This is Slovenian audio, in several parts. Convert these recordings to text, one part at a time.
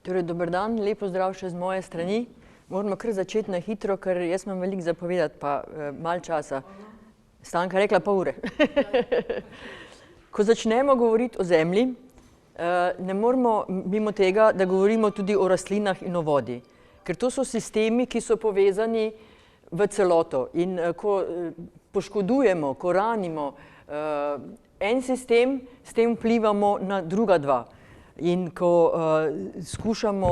Torej, dober dan, lep pozdrav še z moje strani. Moramo kar začeti na hitro, ker jaz imam veliko za povedati, pa malo časa. Stanka rekla pol ure. Ko začnemo govoriti o zemlji, ne moramo mimo tega, da govorimo tudi o rastlinah in o vodi. Ker to so sistemi, ki so povezani v celoto. In ko poškodujemo, ko ranimo en sistem, s tem vplivamo na druga dva. In ko skušamo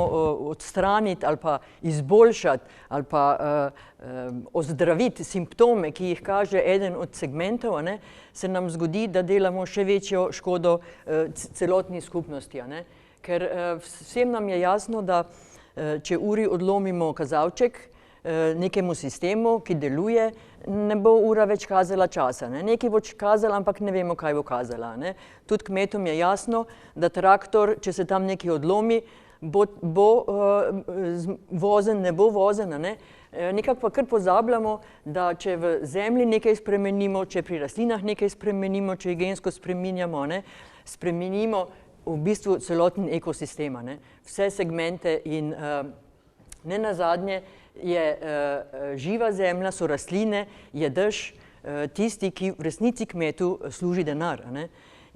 odstraniti ali pa izboljšati ali pa ozdraviti simptome, ki jih kaže eden od segmentov, se nam zgodi, da delamo še večjo škodo celotni skupnosti. Ker vsem nam je jasno, da če uri odlomimo kazalček nekemu sistemu, ki deluje, ne bo ura več kazala časa. Nekaj bo kazala, ampak ne vemo, kaj bo kazala. Tudi kmetom je jasno, da traktor, če se tam nekaj odlomi, bo vozen, ne bo vozen. Nekako pa kar pozabljamo, da če v zemlji nekaj spremenimo, če pri rastlinah nekaj spremenimo, če gensko spreminjamo, spremenimo v bistvu celoten ekosistem, vse segmente in nenazadnje je živa zemlja, so rastline, je dež tisti, ki v resnici kmetu služi denar.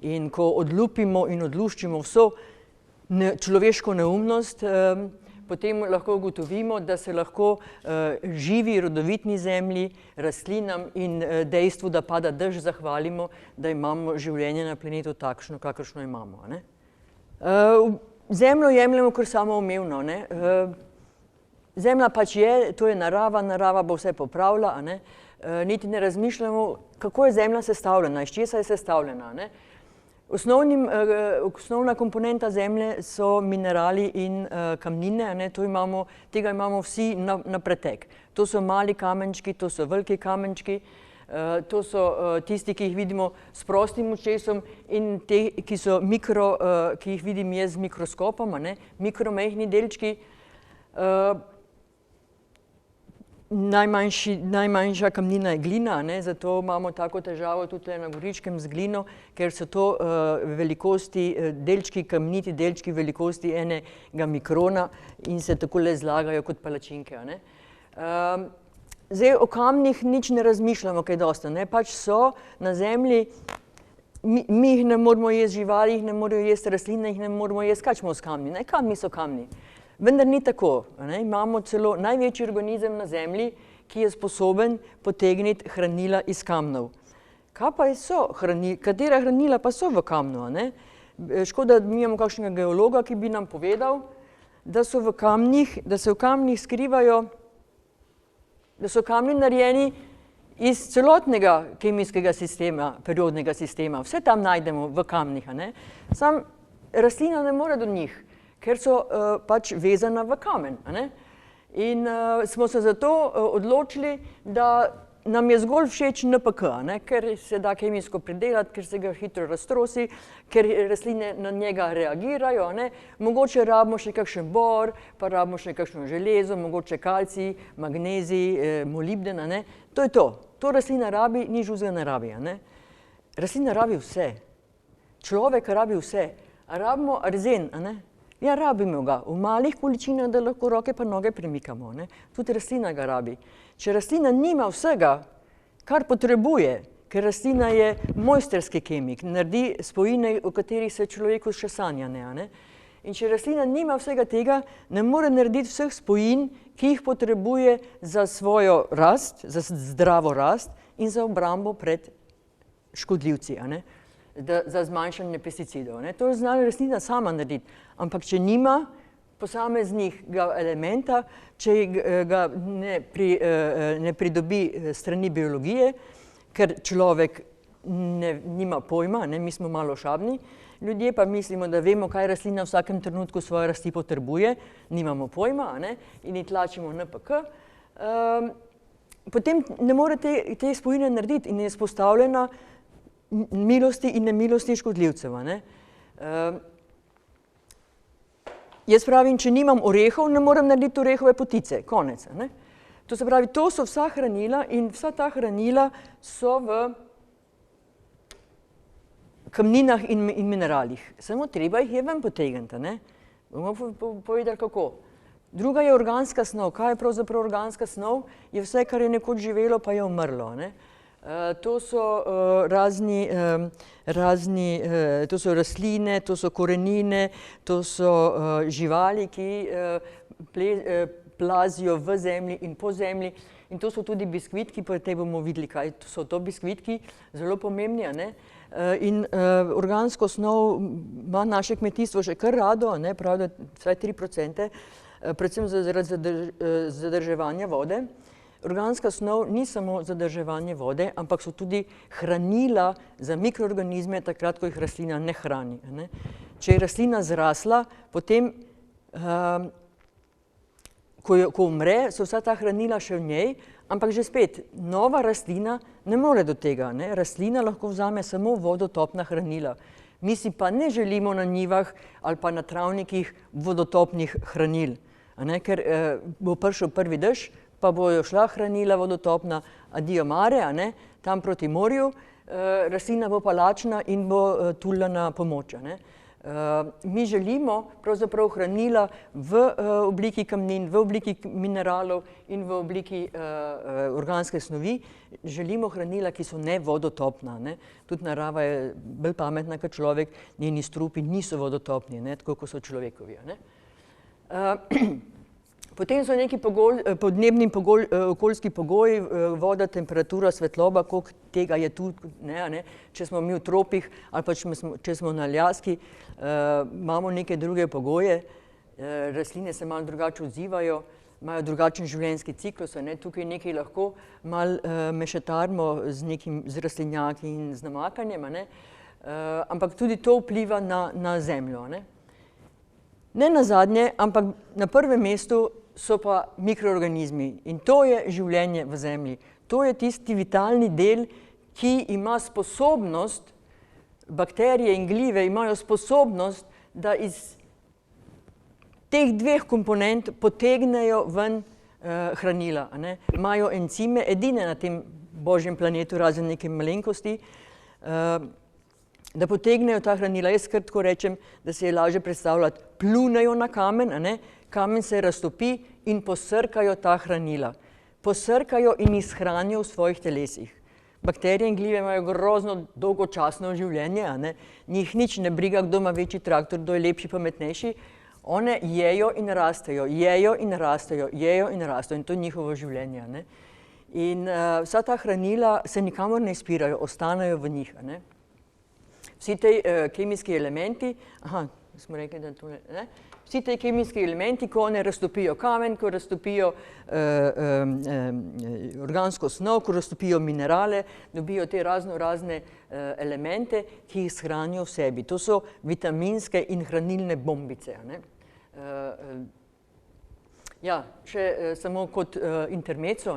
In ko odlupimo in odluščimo vso človeško neumnost, potem lahko ugotovimo, da se lahko živi, rodovitni zemlji, rastlinam in dejstvu, da pada dež, zahvalimo, da imamo življenje na planetu takšno, kakršno imamo. Zemljo jemljemo kar samoumevno. Zemlja pač je, to je narava, narava bo vse popravila, niti ne razmišljamo, kako je zemlja sestavljena, iz česa je sestavljena. Osnovna komponenta zemlje so minerali in kamnine, tega imamo vsi na pretek. To so mali kamenčki, to so veliki kamenčki, to so tisti, ki jih vidimo s prostim očesom in te, ki so mikro, ki jih vidim jaz z mikroskopom, mikromejhni delčki. Najmanjša kamnina je glina, zato imamo tako težavo tudi na Goričkem z glino, ker so to velikosti, delčki, kamniti delčki velikosti enega mikrona in se takole zlagajo kot palačinke. Zdaj o kamnih nič ne razmišljamo kaj dosti, pač so na zemlji, mi jih ne moramo jesti, živali jih ne morajo jesti, rastline jih ne moramo jesti, kaj smo s kamni, kamni so kamni. Vendar ni tako. Imamo celo največji organizem na zemlji, ki je sposoben potegniti hranila iz kamnov. Kaj pa so hranila, katera hranila pa so v kamnu? Škoda, da mi imamo kakšnega geologa, ki bi nam povedal, da se v kamnih skrivajo, da so kamni narejeni iz celotnega kemijskega sistema, periodnega sistema. Vse tam najdemo v kamnih. Samo rastlina ne more do njih, ker so pač vezana v kamen. In smo se zato odločili, da nam je zgolj všeč NPK, ker se da kemijsko pridelati, ker se ga hitro raztrosi, ker rastline na njega reagirajo. Mogoče rabimo še kakšen bor, pa rabimo še kakšno železo, mogoče kalcij, magnezij, molibden. To je to. To rastlina rabi, nič drugega ne rabi. Rastlina rabi vse. Človek rabi vse. A rabimo arzen, Ja, rabimo ga v malih količinah, da lahko roke pa noge premikamo. Tudi rastlina ga rabi. Če rastlina nima vsega, kar potrebuje, ker rastlina je mojsterski kemik, naredi spojine, o katerih se človeku še sanja. In če rastlina nima vsega tega, ne more narediti vseh spojin, ki jih potrebuje za svojo rast, za zdravo rast in za obrambo pred škodljivci. Za zmanjšanje pesticidov. To je znala rastlina sama narediti. Ampak če nima posameznega elementa, če ga ne pridobi strani biologije, ker človek nima pojma, mi smo malo ošabni, ljudje pa mislimo, da vemo, kaj rastlina v vsakem trenutku svoje rasti potrebuje, nimamo pojma in ji tlačimo NPK, potem ne more te spojine narediti in je izpostavljena milosti in nemilosti škodljivcev. Jaz pravim, če nimam orehov, ne morem narediti orehove potice, konec. To se pravi, to so vsa hranila in vsa ta hranila so v kamninah in mineralih. Samo treba jih je ven potegniti. Bomo povedali kako. Druga je organska snov. Kaj je pravzaprav organska snov? Je vse, kar je nekoč živelo, pa je umrlo. Ne? To so to so rastline, to so korenine, to so živali, ki plazijo v zemlji in po zemlji. In to so tudi biskvitki, potem bomo videli, kaj so to biskvitki, zelo pomembni. Ne? In organsko snov ima naše kmetijstvo še kar rado, ne? Pravi, da vsaj 3%, predvsem zaradi zadrževanja vode. Organska snov ni samo zadrževanje vode, ampak so tudi hranila za mikroorganizme, takrat, ko jih rastlina ne hrani. Ne? Če je rastlina zrasla, potem, ko umre, so vsa ta hranila še v njej, ampak že spet, nova rastlina ne more do tega. Ne? Rastlina lahko vzame samo vodotopna hranila. Mi si pa ne želimo na njivah ali pa na travnikih vodotopnih hranil. Ker bo prišel prvi dež, pa bojo šla hranila vodotopna, adijo mare, tam proti morju, rastlina bo pa lačna in bo tulila na pomoč. Mi želimo pravzaprav hranila v obliki kamnin, v obliki mineralov in v obliki organske snovi. Želimo hranila, ki so ne vodotopna. Tudi narava je bolj pametna kot človek, njeni strupi niso vodotopni, tako kot so človekovi. Potem so neki podnebni okoljski pogoji, voda, temperatura, svetloba, koliko tega je tu, če smo mi v tropih ali pa če smo na Aljaski, imamo neke druge pogoje, rastline se malo drugače odzivajo, imajo drugačen življenjski ciklus, tukaj nekaj lahko malo mešetarimo z rastlinjaki in z namakanjem, ampak tudi to vpliva na zemljo. Ne nazadnje, ampak na prvem mestu so pa mikroorganizmi in to je življenje v zemlji. To je tisti vitalni del, ki ima sposobnost, bakterije in glive imajo sposobnost, da iz teh dveh komponent potegnejo ven hranila. Imajo encime, edine na tem božjem planetu, razen neke malenkosti, da potegnejo ta hranila. Jaz kar tako rečem, da se je lažje predstavljati, plunejo na kamen, kamen se raztopi in posrkajo ta hranila. Posrkajo in jih shranijo v svojih telesih. Bakterije in glive imajo grozno dolgočasno življenje, njih nič ne briga, kdo ima večji traktor, kdo je lepši, pametnejši. One jejo in rastejo, jejo in rastejo, jejo in rastejo in to je njihovo življenje. In vsa ta hranila se nikamor ne izpirajo, ostanejo v njih. Vsi te kemijski elementi, smo rekli, da to ne, vsi te kemijski elementi, ko one raztopijo kamen, ko raztopijo organsko snov, ko raztopijo minerale, dobijo te razne elemente, ki jih shranijo v sebi. To so vitaminske in hranilne bombice. Ja, še samo kot intermezzo,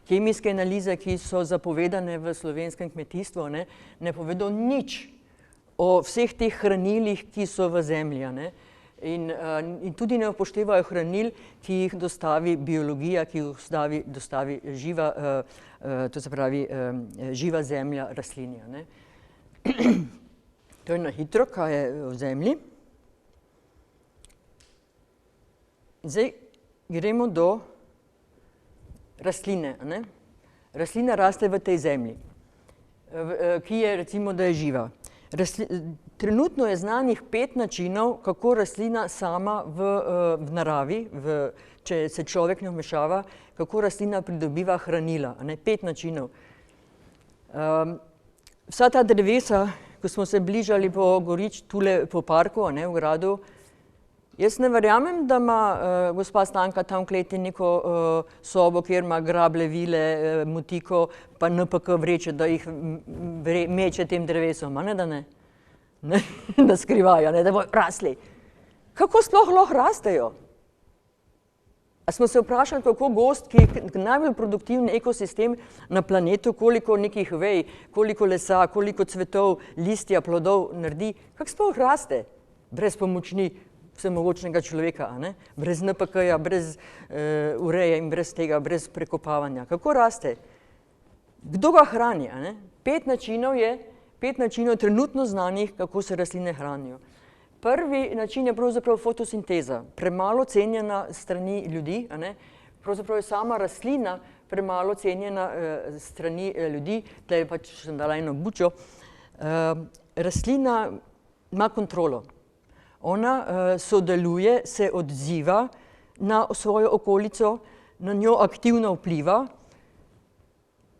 kemijske analize, ki so zapovedane v slovenskem kmetijstvu, ne povedo nič o vseh teh hranilih, ki so v zemlji. In tudi ne upoštevajo hranil, ki jih dostavi biologija, ki jih dostavi živa, to se pravi živa zemlja, rastlinja. To je na hitro, kaj je v zemlji. Zdaj gremo do rastline. Rastlina raste v tej zemlji, ki je recimo, da je živa. Trenutno je znanih 5 načinov, kako rastlina sama v naravi, če se človek ne vmešava, kako rastlina pridobiva hranila. 5 načinov. Vsa ta drevesa, ko smo se bližali po Gorič, tule po parku, v gradu, jaz ne verjamem, da ima gospa Stanka tam v kleti neko sobo, kjer ima grable, vile, motiko, pa NPK vreče, da jih meče tem drevesom, da ne? Da skrivajo, da bojo rasli. Kako sploh lahko rastejo? A smo se vprašali, kako gost, ki je najbolj produktivni ekosistem na planetu, koliko nekih vej, koliko lesa, koliko cvetov, listja, plodov naredi, kako sploh raste brez pomoči vsemogočnega človeka, brez NPK-ja, brez ureje in brez tega, brez prekopavanja. Kako raste? Kdo ga hrani? 5 načinov je, 5 načinov trenutno znanih, kako se rastline hranijo. Prvi način je pravzaprav fotosinteza, premalo cenjena strani ljudi, a ne? Pravzaprav je sama rastlina premalo cenjena strani ljudi, tle pač sem dala eno bučo. Rastlina ima kontrolo. Ona sodeluje, se odziva na svojo okolico, na njo aktivno vpliva,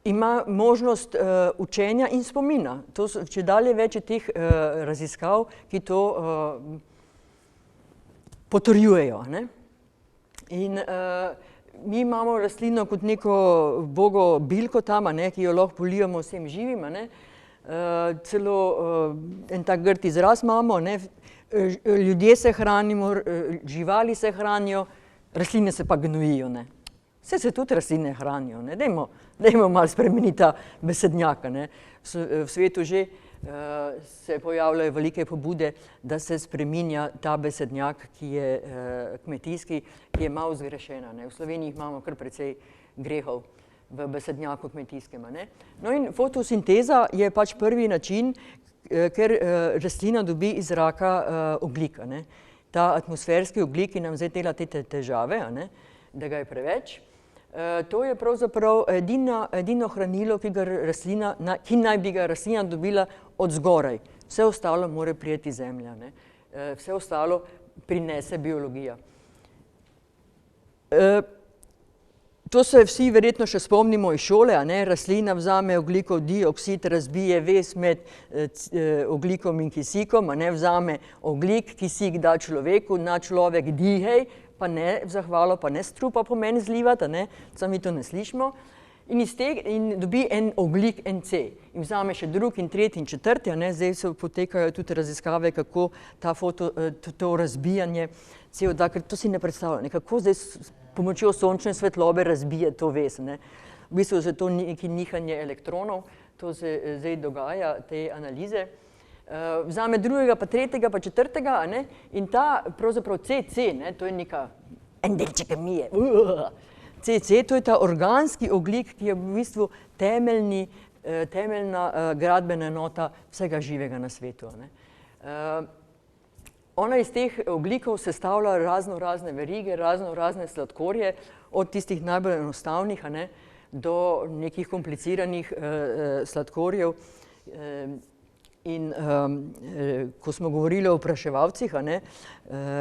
ima možnost učenja in spomina. To so čedalje več teh raziskav, ki to potrjujejo, ne? In mi imamo rastlino kot neko ubogo bilko tam, a ne, ki jo lahko polijemo vsem živim, a ne? Celo en tak grd izraz imamo, ne? Ljudje se hranimo, živali se hranijo, rastline se pa gnojijo, ne? Saj se tudi rastline hranijo, ne? Dajmo malo spremeniti ta besednjak, ne? V svetu že se pojavljajo velike pobude, da se spreminja ta besednjak, ki je kmetijski, ki je malo zgrešena, ne? V Sloveniji imamo kar precej grehov v besednjaku kmetijskem, ne? No in fotosinteza je pač prvi način, ker rastlina dobi iz zraka ogljik, a ne? Ta atmosferski ogljik, ki nam zdaj dela te težave, a ne? Da ga je preveč. To je pravzaprav edino hranilo, ki naj bi ga rastlina dobila od zgoraj. Vse ostalo mora priti iz zemlje, ne? Vse ostalo prinese biologija. To se vsi verjetno še spomnimo iz šole, a ne? Rastlina vzame ogljikov dioksid, razbije vez med ogljikom in kisikom, a ne? Vzame ogljik, kisik da človeku, na človek dihaj, pa ne v zahvalo, pa ne strupa po meni zlivati, a ne? Samo mi to ne slišimo. In dobi en ogljik NC. In vzame še drug in tretji in četrti, a ne? Zdaj se potekajo tudi raziskave, kako to razbijanje CO2, ker to si ne predstavlja, kako zdaj pomočjo sončne svetlobe razbije to vez, ne? V bistvu je to neki nihanje elektronov, to se zdaj dogaja, te analize. Vzame drugega, pa tretjega, pa četrtega, a ne? In ta pravzaprav CC, ne? To je neka en delček kemije. CC, to je ta organski ogljik, ki je v bistvu temeljna gradbena enota vsega živega na svetu, a ne? Ona iz teh ogljikov sestavlja razne verige, razne sladkorje, od tistih najbolj enostavnih, a ne, do nekih kompliciranih sladkorjev. In ko smo govorili o opraševalcih, a ne,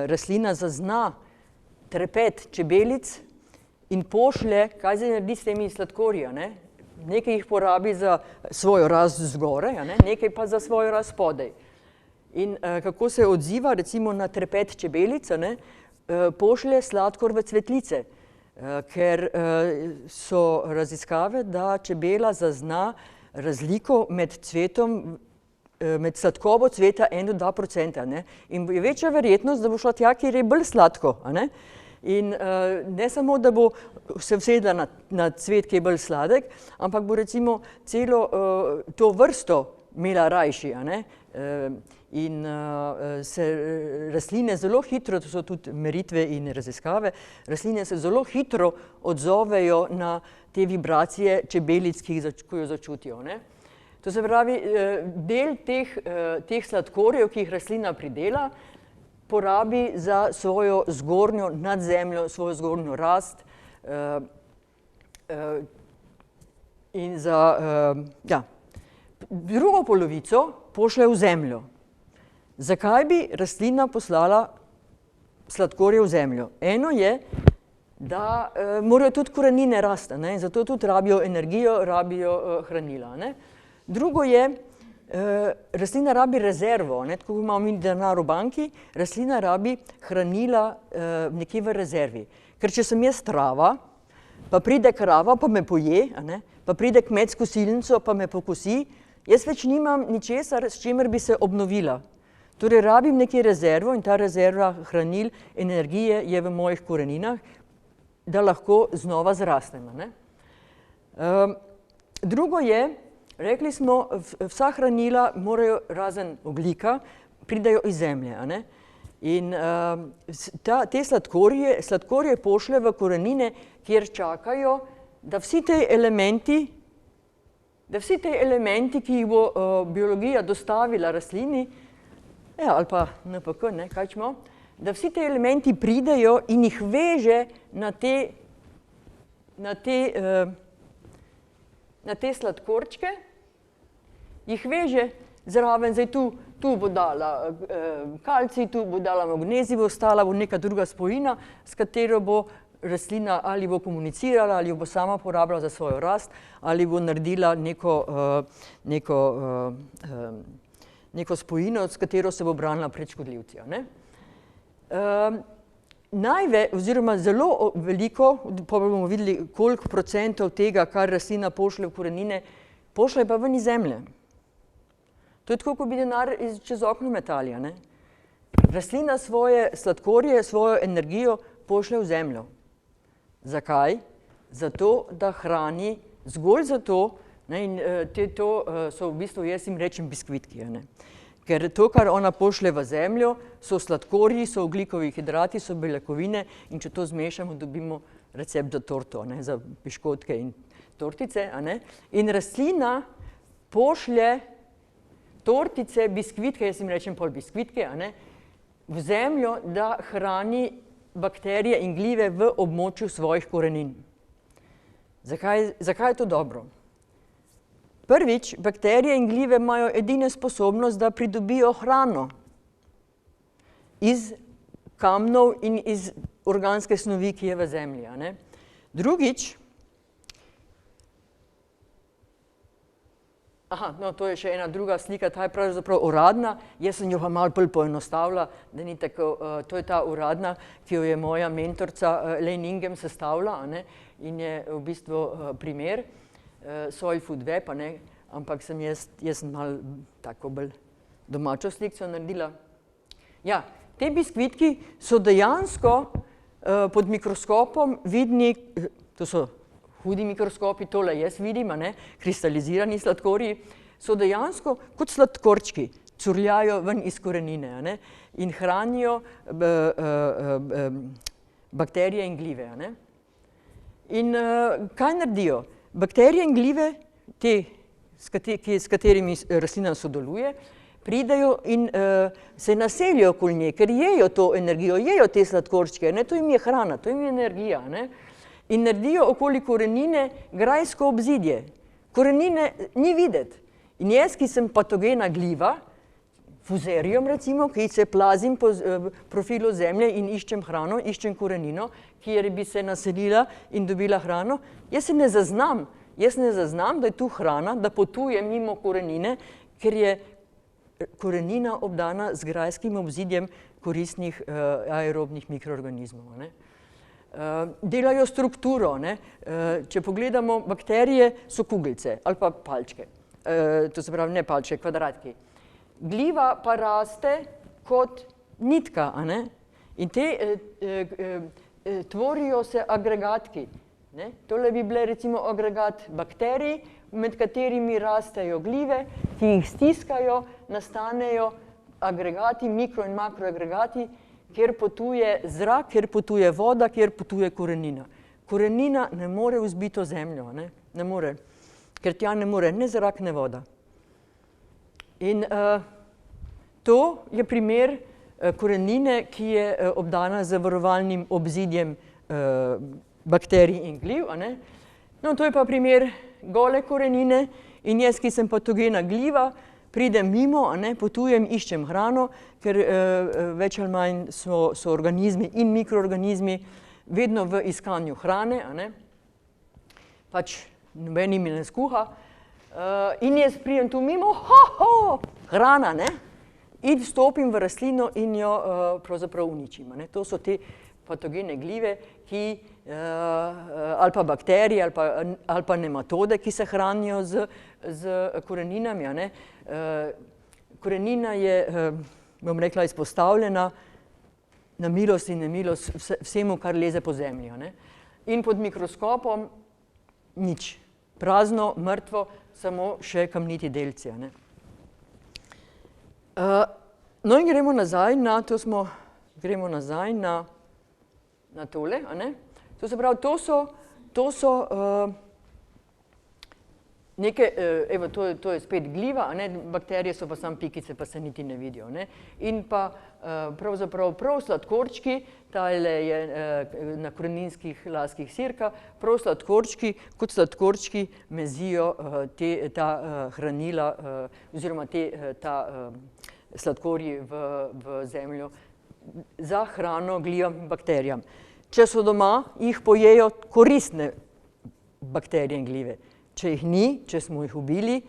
rastlina zazna trepet čebelic in pošlje, kaj zdaj naredi s temi sladkorji, a ne. Nekaj jih porabi za svojo rast zgoraj, a ne, nekaj pa za svojo rast spodaj. In kako se odziva recimo na trepet čebelic, a ne, pošlje sladkor v cvetlice, ker so raziskave, da čebela zazna razliko med cvetom, med sladkobo cveta 1 do 2%, ne, in je večja verjetnost, da bo šla tja, kjer je bolj sladko, a ne. In ne samo, da bo se usedla na cvet, ki je bolj sladek, ampak bo recimo celo to vrsto imela rajši, a ne. In se rastline zelo hitro, to so tudi meritve in raziskave, rastline se zelo hitro odzovejo na te vibracije čebelic, ki jo začutijo, ne. To se pravi, del teh sladkorjev, ki jih rastlina pridela, porabi za svojo zgornjo nad zemljo, svojo zgornjo rast in za, ja, drugo polovico pošlje v zemljo. Zakaj bi rastlina poslala sladkorje v zemljo? Eno je, da morajo tudi korenine rasti, ne, zato tudi rabijo energijo, rabijo hranila, ne. Drugo je, rastlina rabi rezervo, ne, tako kot imamo mi denar v banki, rastlina rabi hranila nekje v rezervi. Ker če sem jaz trava, pa pride krava, pa me poje, a ne, pa pride kmet s kosilnico, pa me pokosi, jaz več nimam ničesar, s čimer bi se obnovila. Torej rabim nekaj rezervo in ta rezerva hranil, energije je v mojih koreninah, da lahko znova zrastem, a ne. Drugo je, rekli smo, vsa hranila morajo razen ogljika, pridejo iz zemlje, a ne. In te sladkorje pošlje v korenine, kjer čakajo, da vsi te elementi, ki jih bo biologija dostavila rastlini, ja, ali pa NPK, ne, kaj čemo, da vsi te elementi pridejo in jih veže na te sladkorčke, jih veže zraven, zdaj tu bo dala kalcij, tu bo dala magnezij, bo ostala bo neka druga spojina, s katero bo rastlina ali bo komunicirala, ali jo bo sama porabila za svojo rast, ali bo naredila neko spojino, s katero se bo branila pred škodljivci. Oziroma zelo veliko, pa bomo videli, koliko procentov tega, kar rastlina pošlje v korenine, pošlje pa ven iz zemlje. To je tako, kot bi denar čez okno metali. Rastlina svoje sladkorje, svojo energijo pošlje v zemljo. Zakaj? Zato, da hrani, zgolj zato, in to so v bistvu, jaz jim rečem biskvitki. Ker to, kar ona pošlje v zemljo, so sladkorji, so ogljikovi hidrati, so beljakovine in če to zmešamo, dobimo recept za torto, za piškotke in tortice. In rastlina pošlje tortice, biskvitke, jaz jim rečem pol biskvitke, v zemljo, da hrani bakterije in glive v območju svojih korenin. Zakaj je to dobro? Prvič, bakterije in glive imajo edine sposobnost, da pridobijo hrano iz kamnov in iz organske snovi, ki je v zemlji. Drugič, to je še ena druga slika, ta je pravzaprav uradna, jaz sem jo pa malo bolj poenostavila, da ni tako, to je ta uradna, ki jo je moja mentorica Elaine Ingham sestavila in je v bistvu primer Soil Food Web, ampak jaz sem malo tako bolj domačo slikco naredila. Ja, te biskvitki so dejansko pod mikroskopom vidni, to so hudi mikroskopi, tole jaz vidim, kristalizirani sladkorji, so dejansko kot sladkorčki, curljajo ven iz korenine in hranijo bakterije in glive. In kaj naredijo? Bakterije in glive, s katerimi rastlina sodeluje, pridejo in se naselijo okoli nje, ker jejo to energijo, jejo te sladkorčke, to jim je hrana, to jim je energija. In naredijo okoli korenine grajsko obzidje. Korenine ni videti. In jaz, ki sem patogena gliva, fuzerium recimo, ki se plazim po profilu zemlje in iščem hrano, iščem korenino, kjer bi se naselila in dobila hrano, jaz ne zaznam, da je tu hrana, da potujem mimo korenine, ker je korenina obdana z grajskim obzidjem koristnih aerobnih mikroorganizmov. Delajo strukturo. Če pogledamo, bakterije so kuglice ali pa palčke, to se pravi ne palčke, kvadratki. Gliva pa raste kot nitka in te tvorijo se agregatki. Tole bi bile recimo agregat bakterij, med katerimi rastejo glive, ki jih stiskajo, nastanejo agregati, mikro- in makroagregati, kjer potuje zrak, kjer potuje voda, kjer potuje korenina. Korenina ne more vzbiti v zemljo, ne more, ker tja ne more ne zrak, ne voda. In to je primer korenine, ki je obdana z varovalnim obzidjem bakterij in gliv. No, to je pa primer gole korenine in jaz, ki sem patogena gliva, pridem mimo, potujem, iščem hrano, ker več ali manj so organizmi in mikroorganizmi vedno v iskanju hrane, pač noben jim ne skuha. In jaz pridem tu mimo, hrana, in vstopim v rastlino in jo pravzaprav uničim. To so te patogene glive, ali pa bakterije, ali pa nematode, ki se hranijo z koreninami. Korenina je, bom rekla, izpostavljena na milost in nemilost vsemu, kar leze po zemlji. In pod mikroskopom nič, prazno, mrtvo, samo še kamniti delci. No in gremo nazaj na tole. To se pravi, to so evo, to je spet gljiva, a ne, bakterije so pa samo pikice, pa se niti ne vidijo, ne. In pa pravzaprav prav sladkorčki, tale je na koreninskih laskih sirka, prav sladkorčki, kot sladkorčki mezijo ta hranila oziroma ta sladkorji v zemljo za hrano glivam in bakterijam. Če so doma, jih pojejo koristne bakterije in gljive. Če jih ni, če smo jih ubili,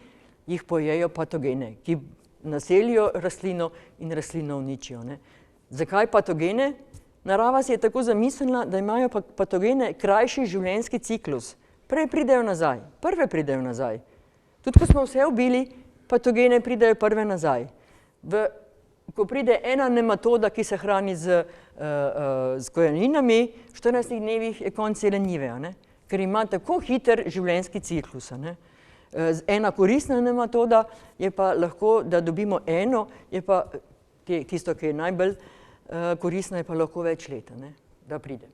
jih pojejo patogene, ki naselijo rastlino in rastlino uničijo, ne. Zakaj patogene? Narava si je tako zamislila, da imajo patogene krajši življenjski ciklus. Prej pridejo nazaj, prve pridejo nazaj. Tudi ko smo vse ubili, patogene pridejo prve nazaj. Ko pride ena nematoda, ki se hrani z koreninami, v 14 dnevih je konec cele njive, a ne. Ker ima tako hiter življenjski ciklus, a ne. Ena koristna nematoda je pa lahko, da dobimo eno, je pa tisto, ki je najbolj koristna, je pa lahko več let, a ne, da pride.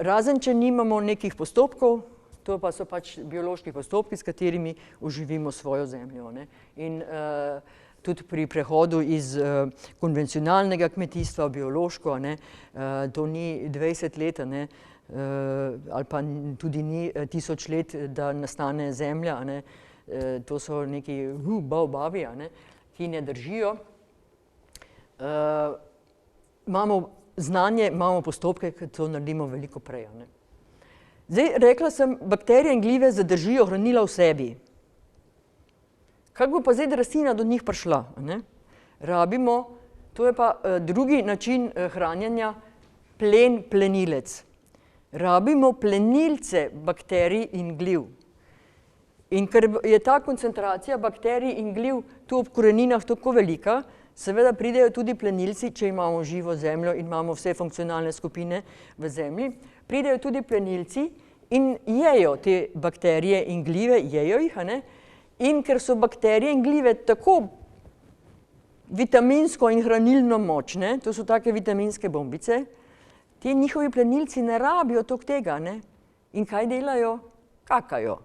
Razen, če nimamo nekih postopkov, to pa so pač biološki postopki, s katerimi oživimo svojo zemljo, ne. In tudi pri prehodu iz konvencionalnega kmetijstva v biološko, a ne, to ni 20 let, a ne, ali pa tudi ni 1000 let, da nastane zemlja, a ne. To so neki baobabi, a ne, ki ne držijo. Imamo znanje, imamo postopke, ki to naredimo veliko prej, a ne. Zdaj, rekla sem, bakterije in gljive zadržijo hranila v sebi. Kako bo pa zdaj rastlina do njih prišla, a ne? Rabimo, to je pa drugi način hranjenja, plenilec. Rabimo plenilce bakterij in gljiv. In ker je ta koncentracija bakterij in gljiv tu ob koreninah tako velika, seveda pridejo tudi plenilci, če imamo živo zemljo in imamo vse funkcionalne skupine v zemlji, pridejo tudi plenilci in jejo te bakterije in gljive, jejo jih, a ne? In ker so bakterije in gljive tako vitaminsko in hranilno močne, to so take vitaminske bombice, ti njihovi plenilci ne rabijo toliko tega, ne? In kaj delajo? Kakajo.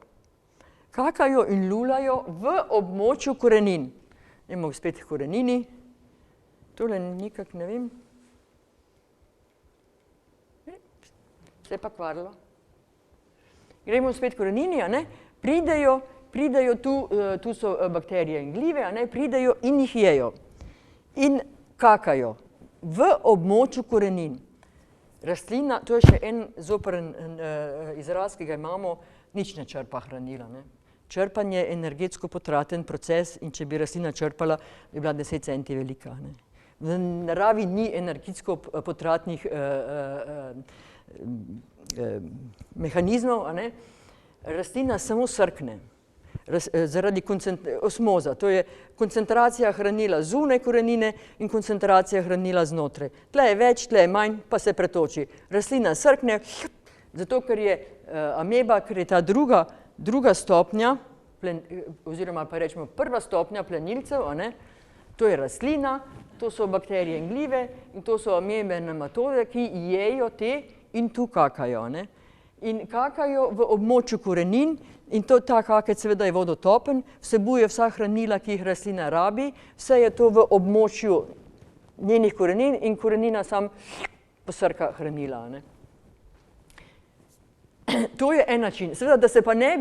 Kakajo in lulajo v območju korenin. Imamo spet korenini. Tole nikak ne vem. Se je pa kvarilo. Gremo spet korenini, a ne? Pridejo tu so bakterije in gljive, a ne? Pridejo in jih jejo. In kakajo v območju korenin. Rastlina, to je še en zoprn izraz, ki ga imamo, nič ne črpa hranila, ne. Črpanje je energetsko potraten proces in če bi rastlina črpala, bi bila 10 centi velika, ne. V naravi ni energetsko potratnih mehanizmov, a ne. Rastlina samo srkne. Zaradi osmoza, to je koncentracija hranila zunaj korenine in koncentracija hranila znotraj. Tle je več, tle je manj, pa se pretoči. Rastlina srkne, zato ker je ameba, ker je ta druga stopnja, oziroma pa rečemo prva stopnja plenilcev, a ne, to je rastlina, to so bakterije in gljive in to so amebe nematode, ki jejo te in tu kakajo, a ne. In kakajo v območju korenin in ta kakec seveda je vodotopen, vsebuje vsa hranila, ki jih rastlina rabi, vse je to v območju njenih korenin in korenina sam posrka hranila, ne. To je en način. Seveda, da se pa ne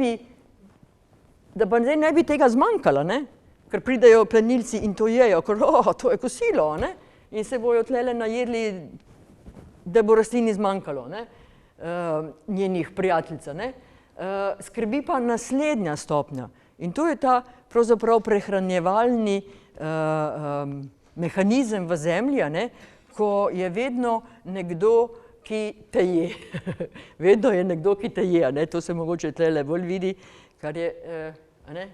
bi tega zmanjkalo, ne, ker pridejo plenilci in to jejo, ker to je kosilo, ne, in se bojo tlele najedli, da bo rastlini zmanjkalo, ne. Njenih prijateljica, ne. Skrbi pa naslednja stopnja in to je ta pravzaprav prehranjevalni mehanizem v zemlji, a ne, ko je vedno nekdo, ki te je. Vedno je nekdo, ki te je, a ne, to se mogoče tlele bolj vidi, kar je, a ne.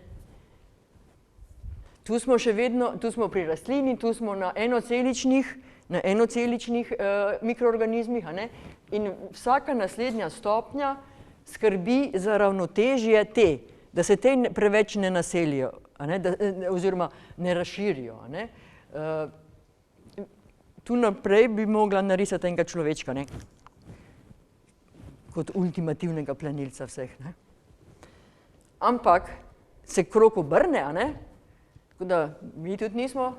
Tu smo še vedno, tu smo pri rastlini, tu smo na enoceličnih mikroorganizmih, a ne, in vsaka naslednja stopnja skrbi za ravnotežje te, da se te preveč ne naselijo, a ne, oziroma ne razširijo, a ne. Tu naprej bi mogla narisati enega človečka, ne, kot ultimativnega plenilca vseh, ne. ampak se krog obrne, a ne? Tako da mi tudi nismo,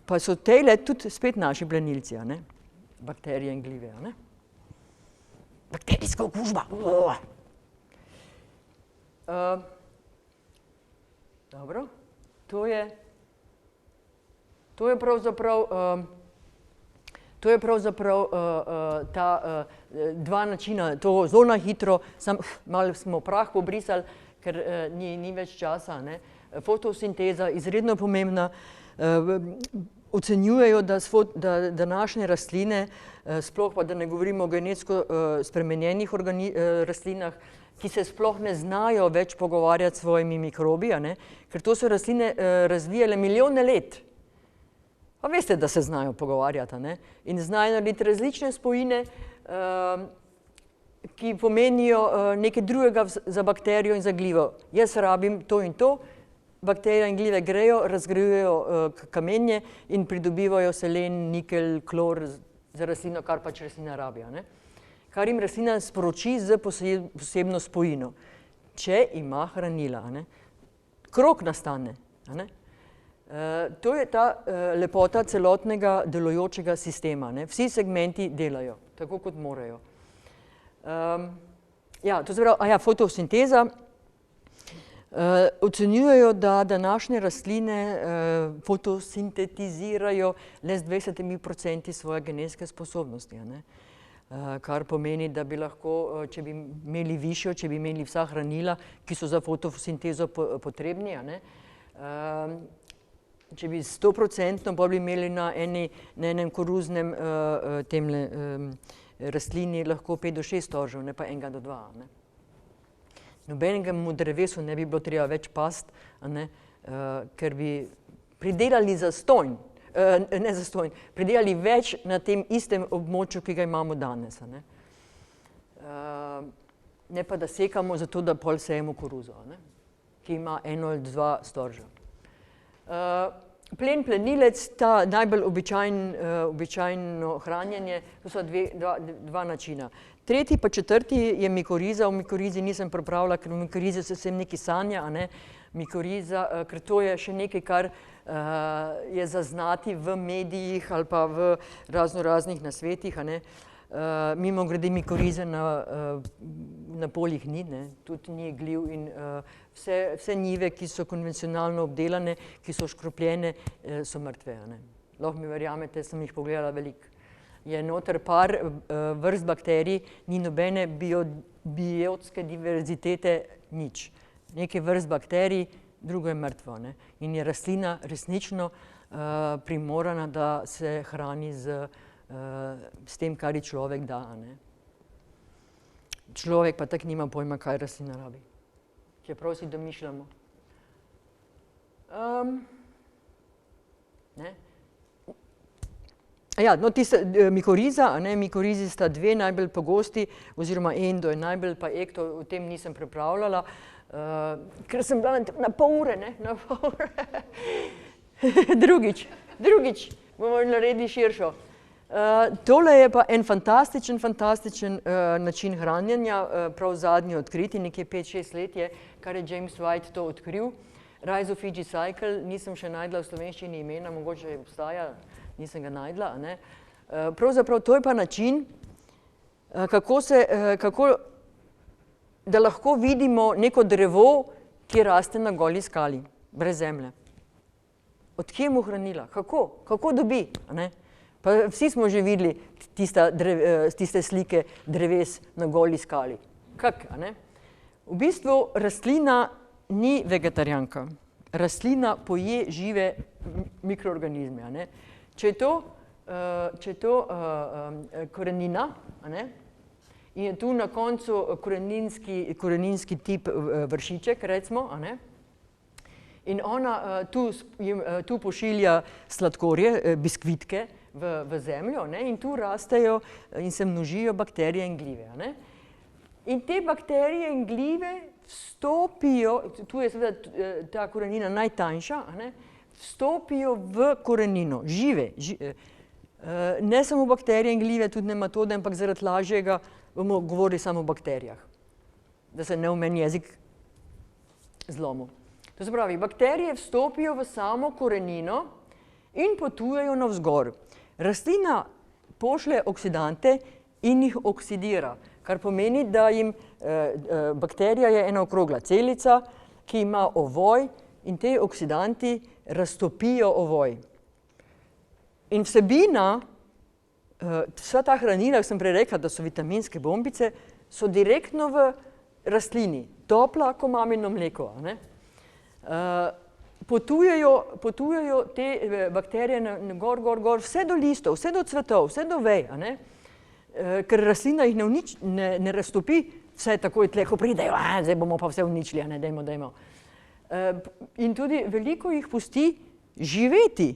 pa so tele tudi spet naši plenilci, a ne? Bakterije in glive, a ne? Bakterijska okužba. Dobro, to je pravzaprav ta dva načina, to zelo na hitro, malo smo prah pobrisali, ker ni več časa, ne. Fotosinteza, izredno pomembna, ocenjujejo, da današnje rastline, sploh pa da ne govorimo o genetsko spremenjenih rastlinah, ki se sploh ne znajo več pogovarjati s svojimi mikrobi, a ne, ker to so rastline razvijale milijone let. Pa veste, da se znajo pogovarjati, a ne, in znajo narediti različne spojine, ki pomenijo nekaj drugega za bakterijo in za glivo. Jaz rabim to in to, bakterija in glive grejo, razgrajujejo kamenje in pridobivajo selen, nikelj, klor za rastlino, kar pač rastlina rabi, a ne. Kar jim rastlina sporoči z posebno spojino, če ima hranila, a ne. Krog nastane, a ne. To je ta lepota celotnega delujočega sistema, ne. Vsi segmenti delajo, tako kot morajo. Ja, to se pravi, fotosinteza. Ocenjujejo, da današnje rastline fotosintetizirajo le z 20% svoje genetske sposobnosti, a ne. Kar pomeni, da bi lahko, če bi imeli višjo, če bi imeli vsa hranila, ki so za fotosintezo potrebni, a ne, če bi 100%, pa bi imeli na enem koruznem rastlini lahko 5 do 6 storžev, ne pa 1 do 2, ne. Nobenemu drevesu ne bi bilo treba več pasti, a ne, ker bi pridelali zastonj, ne zastonj, pridelali več na tem istem območju, ki ga imamo danes, a ne. Ne pa da sekamo zato, da pol sejemo koruzo, a ne, ki ima 1 ali 2 storža. Plen, plenilec, ta najbolj običajno hranjenje, to so dva načina. Tretji pa četrti je mikoriza. O mikorizi nisem pripravila, ker v mikorizi se vsem nekaj sanja, a ne. Mikoriza, ker to je še nekaj, kar je zaznati v medijih ali pa v raznih nasvetih, a ne. Mimogrede mikorize na poljih ni, ne, tudi ni gliv in vse njive, ki so konvencionalno obdelane, ki so škropljene, so mrtve, a ne. Lahko mi verjamete, sem jih pogledala veliko. Je noter par vrst bakterij, ni nobene biotske diverzitete, nič. Nekaj vrst bakterij, drugo je mrtvo, ne. In je rastlina resnično primorana, da se hrani s tem, kar ji človek da, a ne. Človek pa tako nima pojma, kaj rastlina rabi. Čeprav si domišljamo. Ne. Ja, no, mikoriza, a ne, mikorizi sta dve najbolj pogosti, oziroma endo je najbolj, pa ekto, o tem nisem pripravljala, ker sem bila na pol ure, ne, na pol ure. Drugič bomo naredili širšo. Tole je pa en fantastičen način hranjenja, prav zadnji odkriti, nekje 5-6 let je, kar je James White to odkril. Rhizophagy cycle, nisem še najdla v slovenščini imena, mogoče obstaja, nisem ga najdla, a ne. Pravzaprav to je pa način, da lahko vidimo neko drevo, ki raste na goli skali, brez zemlje. Od kje mu hranila? Kako dobi, a ne? Pa vsi smo že videli tiste slike dreves na goli skali. Kako, a ne? V bistvu rastlina ni vegetarijanka. Rastlina poje žive mikroorganizme, a ne. Če je to korenina, a ne, in je tu na koncu koreninski tip vršiček, recimo, a ne, in ona tu pošilja sladkorje, biskvitke v zemljo, ne, in tu rastejo in se množijo bakterije in glive, a ne. In te bakterije in glive vstopijo, tu je seveda ta korenina najtanjša, a ne, vstopijo v korenino, žive. Ne samo bakterije in glive, tudi nematode, ampak zaradi lažjega bomo govorili samo o bakterijah. Da se ne v meni jezik zlomu. To se pravi, bakterije vstopijo v samo korenino in potujejo navzgor. Rastlina pošlje oksidante in jih oksidira, kar pomeni, da jim bakterija je ena okrogla celica, ki ima ovoj in te oksidanti raztopijo ovoj. In vsebina, vsa ta hranila, sem prej rekla, da so vitaminske bombice, so direktno v rastlini, topla ko mamino mleko. Potujejo te bakterije gor, vse do listov, vse do cvetov, vse do vej, ker rastlina jih ne raztopi, vse takoj tle, ko pridejo, zdaj bomo pa vse uničili, dajmo. In tudi veliko jih pusti živeti,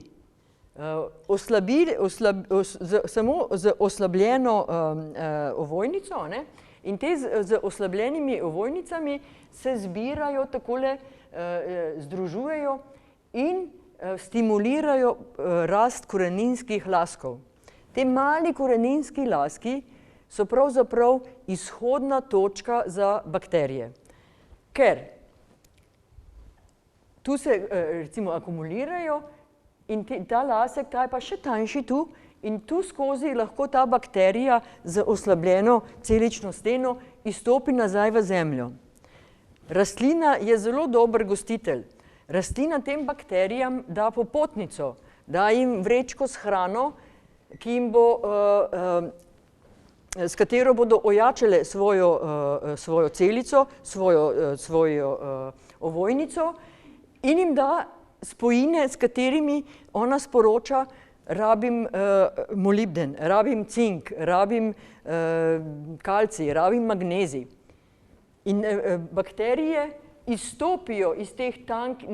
samo z oslabljeno ovojnico, in te z oslabljenimi ovojnicami se zbirajo takole, združujejo in stimulirajo rast koreninskih laskov. Te mali koreninski laski so pravzaprav izhodna točka za bakterije, ker tu se recimo akumulirajo in ta lasek, ta je pa še tanjši tu in tu skozi lahko ta bakterija z oslabljeno celično steno izstopi nazaj v zemljo. Rastlina je zelo dober gostitelj. Rastlina tem bakterijam da popotnico, da jim vrečko s hrano, ki jim bo, s katero bodo ojačale svojo celico, svojo ovojnico in jim da spojine, s katerimi ona sporoča, rabim molibden, rabim cink, rabim kalcij, rabim magnezij. In bakterije izstopijo iz teh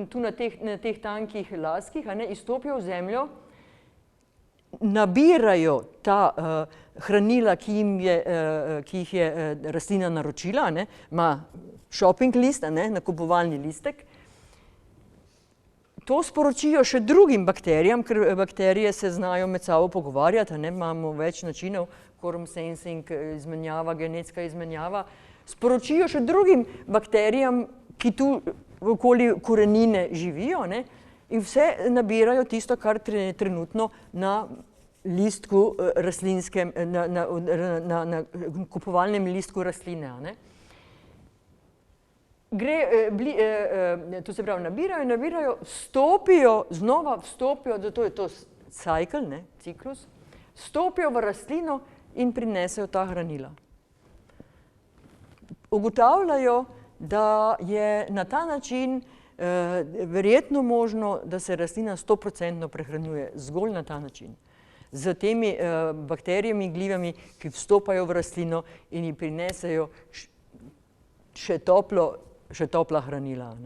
tu na teh tankih laskih, izstopijo v zemljo, nabirajo ta hranila, ki jih je rastlina naročila, ima shopping list, nakupovalni listek. To sporočijo še drugim bakterijam, ker bakterije se znajo med sabo pogovarjati, imamo več načinov, quorum sensing, izmenjava, genetska izmenjava. Sporočijo še drugim bakterijam, ki tu okoli korenine živijo, in vse nabirajo tisto, kar trenutno na listku rastlinskem, na kupovalnem listku rastline. To se pravi, nabirajo, znova vstopijo, zato je to ciklus, vstopijo v rastlino in prinesejo ta hranila. Ugotavljajo, da je na ta način verjetno možno, da se rastlina 100% prehranjuje, zgolj na ta način. Z temi bakterijami, glivami, ki vstopajo v rastlino in ji prinesejo še topla hranila.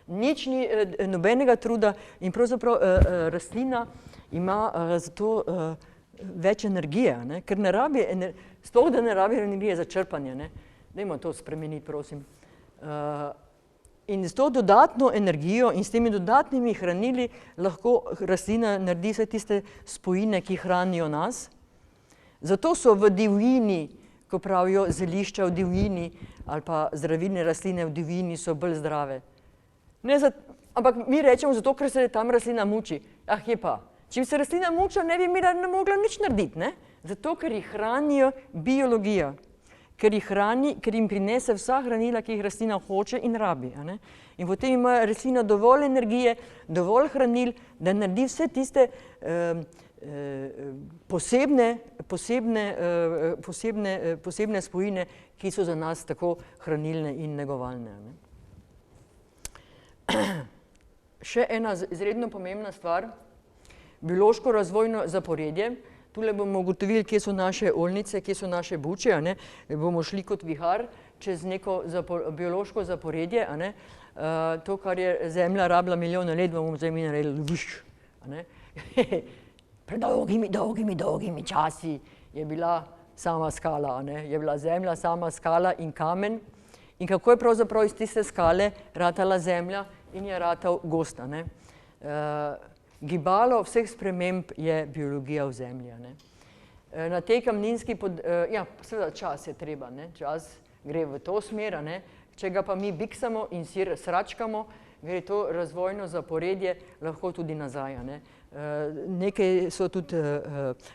Nič ni nobenega truda in pravzaprav rastlina ima zato več energije, ker ne rabi, sploh da ne rabi energije za črpanje. Dajmo to spremeniti, prosim. In s to dodatno energijo in s temi dodatnimi hranili lahko rastlina naredi vse tiste spojine, ki hranijo nas. Zato so v divjini, ko pravijo zelišča v divjini ali pa zdravilne rastline v divjini so bolj zdrave. Ampak mi rečemo zato, ker se tam rastlina muči. Je pa. Če bi se rastlina mučila, ne bi mogla nič narediti. Zato, ker jih hranijo biologija. Ker jim prinese vsa hranila, ki jih rastlina hoče in rabi. In potem ima rastlina dovolj energije, dovolj hranil, da naredi vse tiste posebne spojine, ki so za nas tako hranilne in negovalne. Še ena izredno pomembna stvar, biološko razvojno zaporedje. Tule bomo ugotovili, kje so naše oljnice, kje so naše buče, bomo šli kot vihar čez neko biološko zaporedje. To, kar je Zemlja rabila milijone let, bomo zdaj mi naredili višč. Pred dolgimi časi je bila sama skala, je bila Zemlja sama skala in kamen. In kako je pravzaprav iz tiste skale ratala Zemlja in je ratal gozd. Gibalo vseh sprememb je biologija v Zemlji. Na tej kamninski, seveda čas je treba, čas gre v to smer, Če ga pa mi biksamo in sračkamo, gre to razvojno zaporedje lahko tudi nazaj. Nekaj so tudi,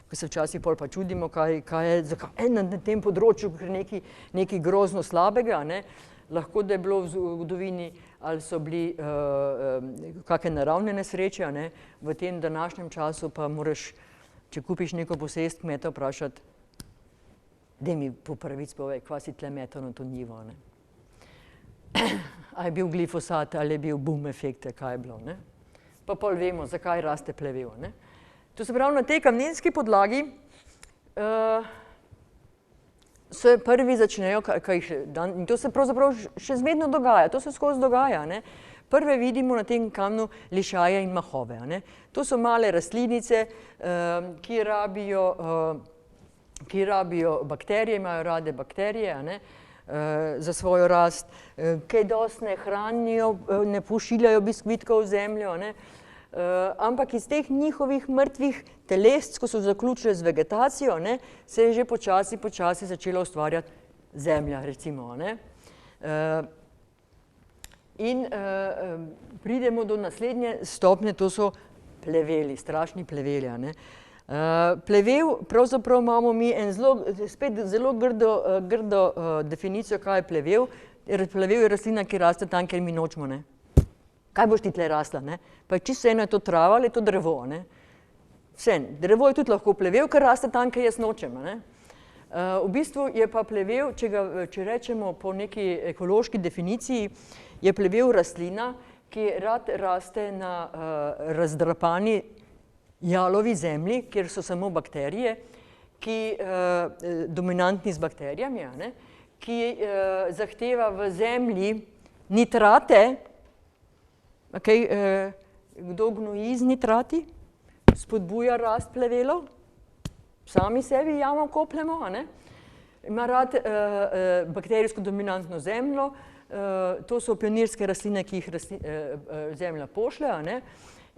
ko se včasih pol pa čudimo, kaj je na tem področju nekaj grozno slabega, lahko da je bilo v zgodovini ali so bili kakšne naravne nesreče, v tem današnjem času pa moraš, če kupiš neko posest, kmeta vprašati, daj mi po pravici povej, kva si tle metal na to njivo. A je bil glifosat ali je bil boom efekt, kaj je bilo. Pa pol vemo, zakaj raste plevel. To se pravi, na tej kamninski podlagi se prvi začnejo, in to se pravzaprav še zmerno dogaja, to se skozi dogaja. Prve vidimo na tem kamnu lišaje in mahove. To so male rastlinice, ki rabijo bakterije, imajo rade bakterije za svojo rast, kaj dosti ne hranijo, ne pošiljajo biskvitkov v zemljo, ampak iz teh njihovih mrtvih telesc, ko so zaključili z vegetacijo, se je že počasi začela ustvarjati zemlja, recimo. In pridemo do naslednje stopnje, to so pleveli, strašni pleveli. Plevel, pravzaprav imamo mi spet zelo grdo definicijo, kaj je plevel. Plevel je rastlina, ki raste tam, kjer mi nočemo. Kaj boš ti tle rasla? Pa je čisto eno, je to trava ali je to drevo. Vseeno, drevo je tudi lahko plevel, ker raste tam, kjer jaz nočem. V bistvu je pa plevel, če rečemo po neki ekološki definiciji, je plevel rastlina, ki rad raste na razdrapani jalovi zemlji, kjer so samo bakterije, dominantni z bakterijami, ki zahteva v zemlji nitrate. Kdo gnoji z nitrati? Spodbuja rast plevelov, sami sebi jamo kopljemo. Ima rad bakterijsko dominantno zemljo, to so pionirske rastline, ki jih zemlja pošlje,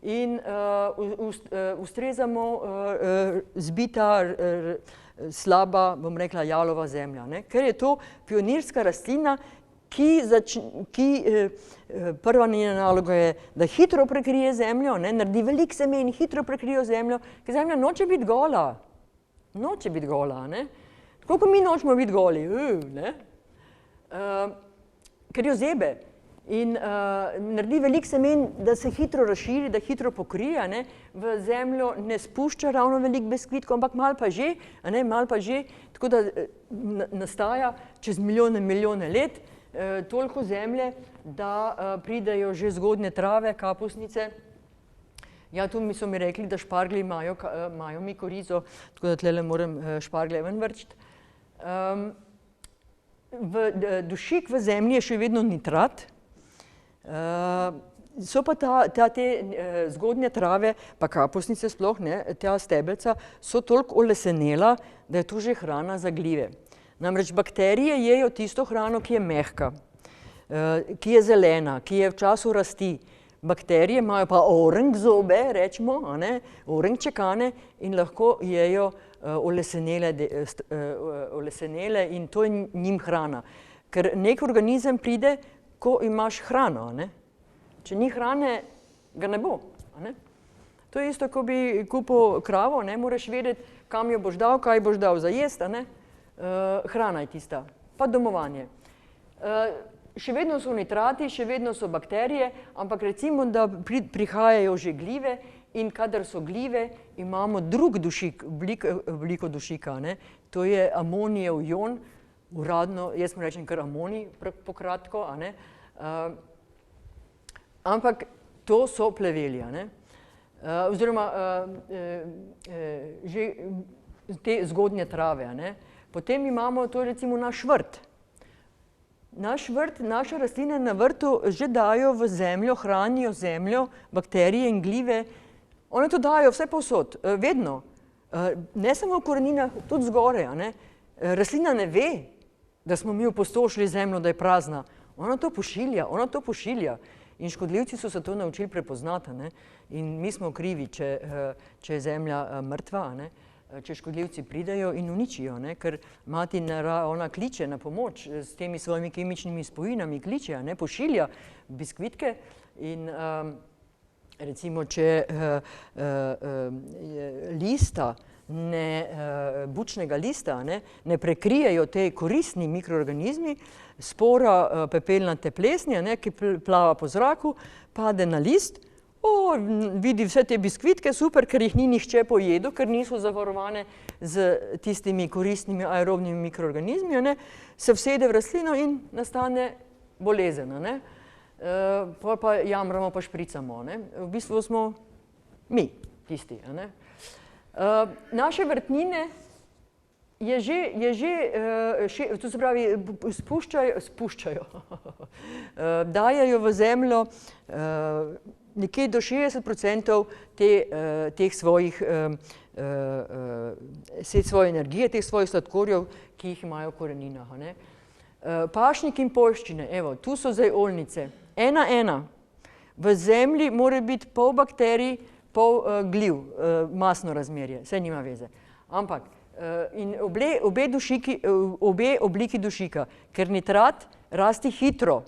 in ustrezamo zbita, slaba, bom rekla, jalova zemlja. Ker je to pionirska rastlina, ki prva njena naloga je, da hitro prekrije zemljo, naredi veliko semen, hitro prekrijo zemljo, ker zemlja noče biti gola. Noče biti gola. Tako kot mi nočemo biti goli. Ker jo zebe. In naredi veliko semen, da se hitro razširi, da hitro pokrije. V zemljo ne spušča ravno veliko biskvitkov, ampak malo pa že, tako da nastaja čez milijone let toliko zemlje, da pridejo že zgodnje trave, kapusnice. Ja, tu so mi rekli, da šparglji imajo mikorizo, tako da tlele moram šparglje ven vrčiti. Dušik v zemlji je še vedno nitrat. So pa te zgodnje trave, pa kapusnice sploh, ta stebelca, so toliko olesenela, da je to že hrana za glive. Namreč bakterije jejo tisto hrano, ki je mehka, ki je zelena, ki je v času rasti. Bakterije imajo pa orenk zobe, rečemo, orenk čekane in lahko jejo olesenele in to je njim hrana. Ker nek organizem pride, ko imaš hrano. Če ni hrane, ga ne bo. To je isto, ko bi kupil kravo, moraš vedeti, kam jo boš dal, kaj boš dal za jesti. Hrana je tista, pa domovanje. Še vedno so nitrati, še vedno so bakterije, ampak recimo, da prihajajo že glive in kadar so glive, imamo drug dušik, obliko dušika. To je amonijev ion, uradno, jaz mu rečem kar amonij pokratko. Ampak to so pleveli. Oziroma že te zgodnje trave. Potem imamo to recimo naš vrt. Naše rastline na vrtu že dajo v zemljo, hranijo zemljo, bakterije in glive. One to dajo vse povsod, vedno. Ne samo v koreninah, tudi zgoraj. Rastlina ne ve, da smo mi opustošili zemljo, da je prazna. Ona to pošilja. In škodljivci so se to naučili prepoznati. In mi smo krivi, če je zemlja mrtva. če škodljivci pridejo in uničijo, ne, ker mati ona kliče na pomoč s temi svojimi kemičnimi spojinami, kliče, ne, pošilja biskvitke in recimo, če lista, bučnega lista ne prekrijejo te koristni mikroorganizmi, spora pepelnate plesnje, ki plava po zraku, pade na list, vidi vse te biskvitke, super, ker jih ni nihče pojedel, ker niso zavarovane z tistimi koristnimi aerobnimi mikroorganizmi, se vsede v rastlino in nastane bolezen. Pa jamramo, pa špricamo. V bistvu smo mi tisti. Naše vrtnine to se pravi, spuščajo, dajajo v zemljo nekje do 60% teh svojih svoje energije, teh svojih sladkorjev, ki jih imajo v koreninah. Pašnik in poljščine, evo, tu so zdaj oljnice. 1:1. V zemlji mora biti pol bakterij, pol gliv, masno razmerje, saj nima veze. Ampak in obe obliki dušika, ker nitrat rasti hitro,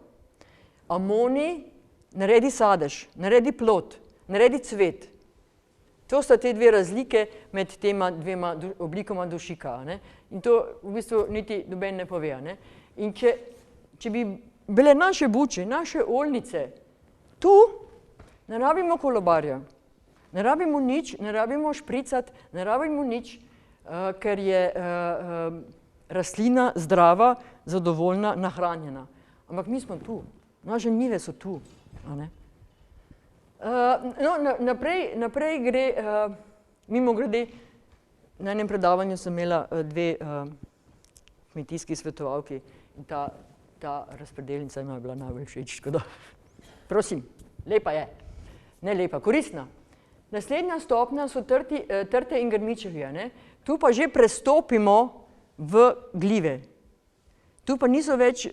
amonij naredi sadež, naredi plod, naredi cvet. To sta te dve razlike med tema dvema oblikama dušika. In to v bistvu niti noben ne pove. In če bi bile naše buče, naše oljnice, tu ne rabimo kolobarja, ne rabimo nič, ne rabimo špricati, ne rabimo nič, ker je rastlina zdrava, zadovoljna, nahranjena. Ampak mi smo tu, naše njive so tu. Naprej gre, mimogrede, na enem predavanju sem imela dve kmetijski svetovalki in ta razpredelnica ima bila najbolj všeč, tako da, prosim, lepa je, ne lepa, koristna. Naslednja stopnja so trte in grmičevje, tu pa že prestopimo v glive. Tu pa niso več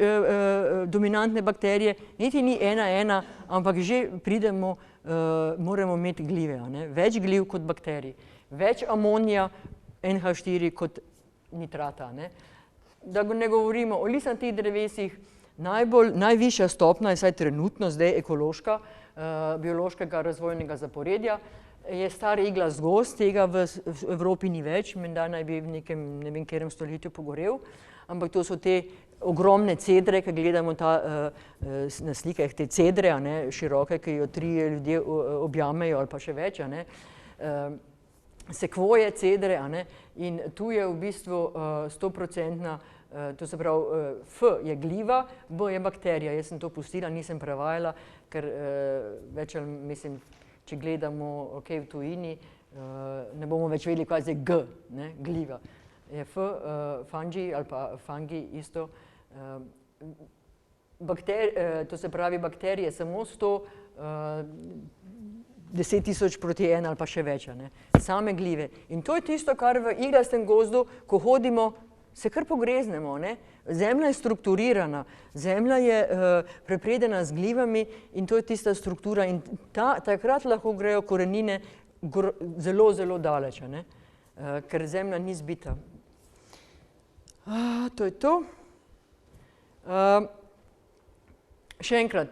dominantne bakterije, niti ni 1:1, ampak že pridemo, moramo imeti glive, več gliv kot bakterij, več amonija NH4 kot nitrata. Da ne govorimo o listnatih drevesih, najvišja stopnja je vsaj trenutno zdaj ekološka, biološkega razvojnega zaporedja, je star iglast gozd, tega v Evropi ni več, menda naj bi v nekem, ne vem katerem stoletju pogorel, ampak to so te ogromne cedre, ki gledamo na slikah, te cedre, široke, ki jo 3 ljudje objamejo ali pa še več, sekvoje, cedre, in tu je v bistvu 100%, to se pravi, F je gliva, B je bakterija. Jaz sem to pustila, nisem prevajala, ker več ali mislim, če gledamo v tujini, ne bomo več vedeli, kaj je zdaj G, gliva. Je F, fungi ali pa fungi isto. To se pravi, bakterije samo 100, 10.000 proti 1 ali pa še več, same glive. In to je tisto, kar v iglastem gozdu, ko hodimo, se kar pogreznemo. Zemlja je strukturirana, zemlja je prepredena z glivami in to je tista struktura. In takrat lahko grejo korenine zelo, zelo daleč, ker zemlja ni zbita. To je to. Še enkrat,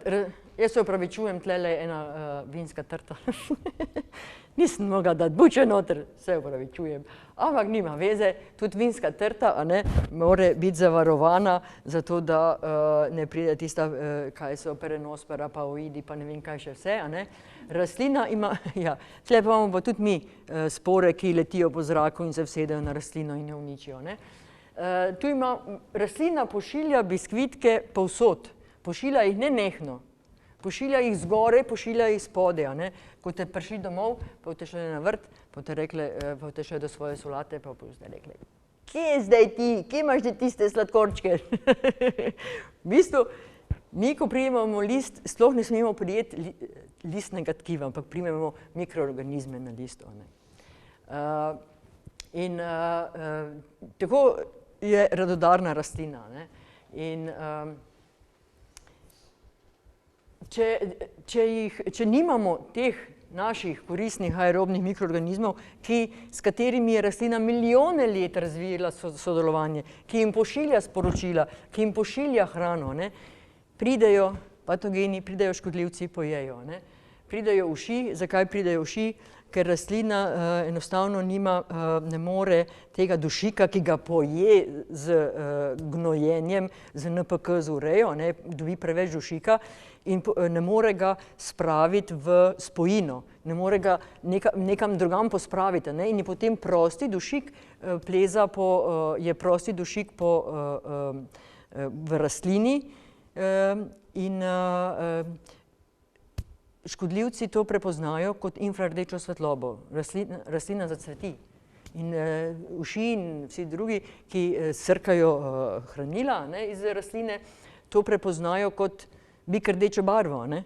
jaz se opravičujem, tlele je ena vinska trta. Nisem mogla dati buče noter, se opravičujem. Ampak nima veze, tudi vinska trta mora biti zavarovana, zato da ne pride tista, kaj so perenospora, paoidi, pa ne vem kaj še vse. Rastlina ima, ja, tle pa imamo pa tudi mi spore, ki letijo po zraku in se vsedejo na rastlino in jo uničijo. Tu ima, rastlina pošilja biskvitke povsod, pošilja jih nenehno, pošilja jih zgoraj, pošilja jih spodaj. Ko te prišli domov, pa boste šli na vrt, pa boste šli do svoje solate, pa boste rekli, kje je zdaj ti, kje imaš tiste sladkorčke? V bistvu, mi, ko prijemamo list, sploh ne smemo prijeti listnega tkiva, ampak prijemamo mikroorganizme na listu. In tako je radodarna rastlina. In če nimamo teh naših koristnih aerobnih mikroorganizmov, s katerimi je rastlina milijone let razvijala sodelovanje, ki jim pošilja sporočila, ki jim pošilja hrano, ne, pridejo patogeni, pridejo škodljivci, pojejo. Ne. Pridejo uši. Zakaj pridejo uši? Ker rastlina enostavno ne more tega dušika, ki ga poje z gnojenjem, z NPK, z urejo, ne, dobi preveč dušika in ne more ga spraviti v spojino, ne more ga nekam drugam pospraviti, ne, in je potem prosti dušik je prosti dušik v rastlini in škodljivci to prepoznajo kot infrardečo svetlobo. Rastlina zacveti. In uši in vsi drugi, ki srkajo hranila, ne, iz rastline, to prepoznajo kot bik rdečo barvo. Ne.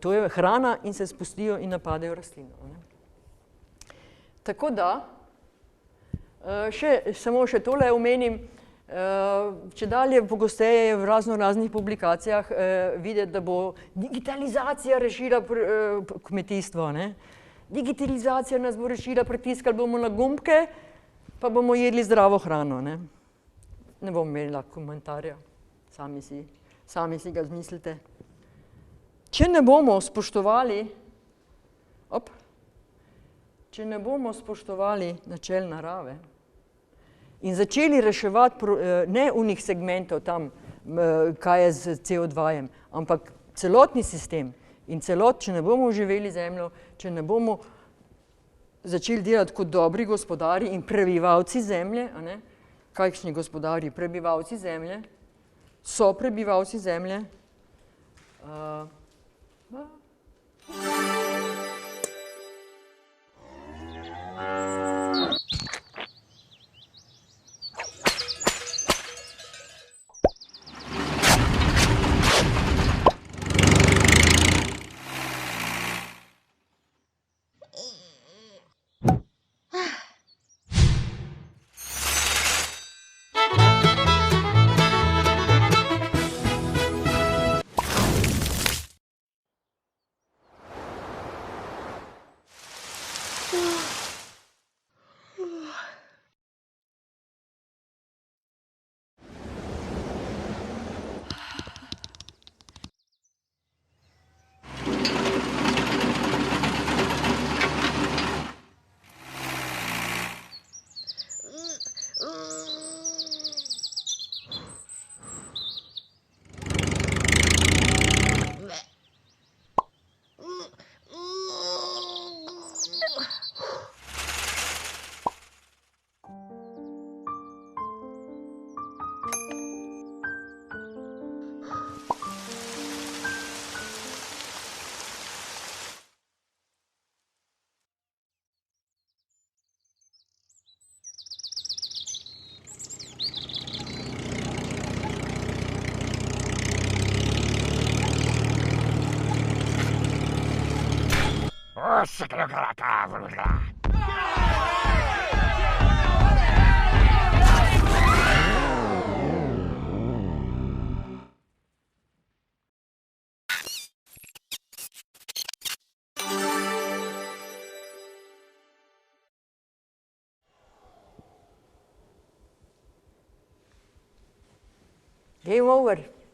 To je hrana in se spustijo in napadejo rastlino. Ne. Tako da, samo še tole omenim, čedalje pogosteje je v raznih publikacijah videti, da bo digitalizacija rešila kmetijstvo. Ne? Digitalizacija nas bo rešila, pritiskali bomo na gumbke, pa bomo jedli zdravo hrano. Ne bom imela komentarja, sami si ga zmislite. Če ne bomo spoštovali načel narave, in začeli reševati ne unih segmentov tam, kaj je z CO2-jem, ampak celotni sistem in če ne bomo oživeli zemljo, če ne bomo začeli delati kot dobri gospodari in prebivalci zemlje, a ne, kakšni gospodari, prebivalci zemlje, so prebivalci zemlje, Game over.